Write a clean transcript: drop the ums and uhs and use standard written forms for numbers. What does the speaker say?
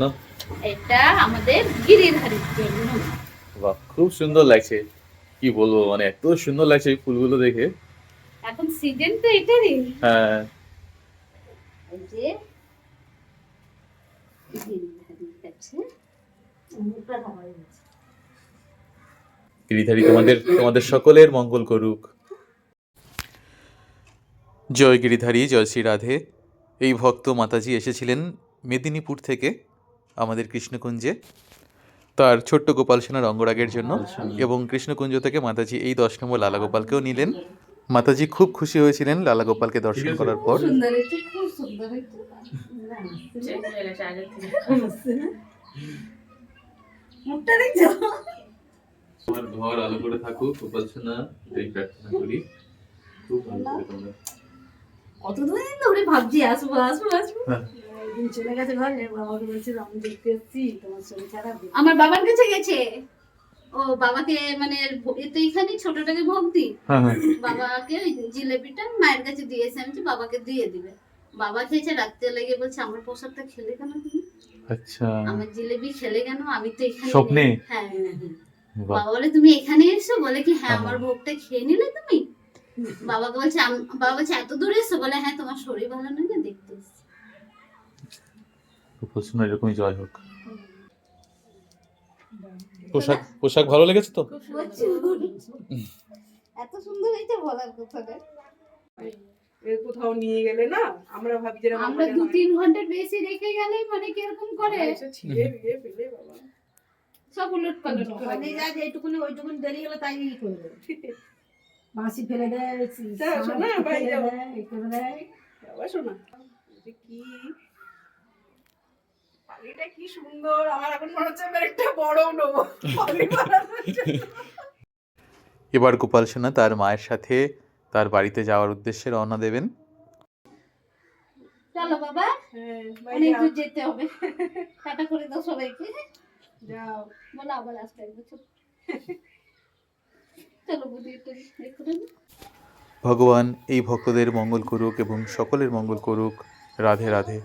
না? এটা আমাদের গিরিধারীর জন্য। বাহ, খুব সুন্দর লাগছে। কি বলবো, মানে এত সুন্দর লাগছে এই ফুলগুলো দেখে। এখন সিজন তো এটারই। হ্যাঁ, এই যে গিরিধারীর কাছে মুখটা ধরা হয়েছে। গিরিধারী তোমাদের সকলের মঙ্গল করুক। জয় গিরিধারী, জয় শ্রী রাধে। এই ভক্ত মাতাজি এসেছিলেন মেদিনীপুর থেকে আমাদের কৃষ্ণকুঞ্জে তার ছোট্ট গোপাল সোনার অঙ্গরাগের জন্য, এবং কৃষ্ণকুঞ্জ থেকে মাতাজি এই 10 নম্বর লালা গোপালকেও নিলেন। মাতাজি খুব খুশি হয়েছিলেন লালা গোপালকে দর্শন করার পর। সুন্দর হয়েছে, খুব সুন্দর হয়েছে। মুখটা দেখছো? তোমার ঘর আলো করে থাকুক গোপাল সোনা, এই প্রার্থনা করি। খুব ভালো করে তোমরা। কতদিন ধরে ভাবছি আসবো আসবো আসবো। হ্যাঁ। একদিন চলে গেছে ঘরে, বাবাকে বলছিল আমি দেখতে এসেছি, তোমার শরীর খারাপ। আমার বাবার কাছে গেছে, ও বাবাকে মানে তো এখানে ছোটটাকে ভোগ দিই, হ্যাঁ, হ্যাঁ। বাবাকে ওই জিলেপিটা মায়ের কাছে দিয়েছে, আমি তো বাবাকে দিয়ে দিবে। বাবা খেয়েছে, রাত্রে লেগে বলছে আমার প্রসাদটা খেলে কেন তুমি, আচ্ছা, আমার জিলেপি খেলে কেন, আমি তো এখানে স্বপ্নে? নেই। হ্যাঁ হ্যাঁ, হ্যাঁ। বাহ। বাবা বলে তুমি এখানে এসো, বলে কি হ্যাঁ হ্যাঁ, আমার হ্যাঁ। ভোগটা খেয়ে নিলে তুমি। বাবাকে বলছে বাবা বলছে এত দূরে এসো, বলে হ্যাঁ তোমার শরীর ভালো নয় না, দেখতে এসেছি। গোপাল সোনা এরকমই জয় হোক। পোশাক ভালো লেগেছে তো? এত সুন্দর হয়েছে বলার কথা না। কোথাও নিয়ে গেলে না আমরা ভাবি যে আমরা 2-3 ঘন্টা বেশি রেখে গেলে মানে কিরকম করে ছিঁড়ে ভিড়ে ফেলে বাবা সব উলট পালট করে ওখানে যা যেটুকুনি ওইটুকুনি দেরি হলে তাই করবে, বাঁশি ফেলে দেয়, শোনা ভাই যাও এই করে দেয়। বাবা শোনা যে কি পালিটা কি সুন্দর, আমার এখন মনে হচ্ছে আমি একটা বড় নেবো পালি বানানোর জন্য। এবার গোপাল সোনা তার মায়ের সাথে তার বাড়িতে যাওয়ার উদ্দেশ্যে রওনা দেবেন। চলো বাবা, হ্যাঁ অনেক দূর যেতে হবে, টাটা করে দাও সবাইকে, যাও বলো আবার আসতে হবে। চলো বুঝি একটু দেখো না। ভগবান এই ভক্তদের মঙ্গল করুক এবং সকলের মঙ্গল করুক। রাধে রাধে।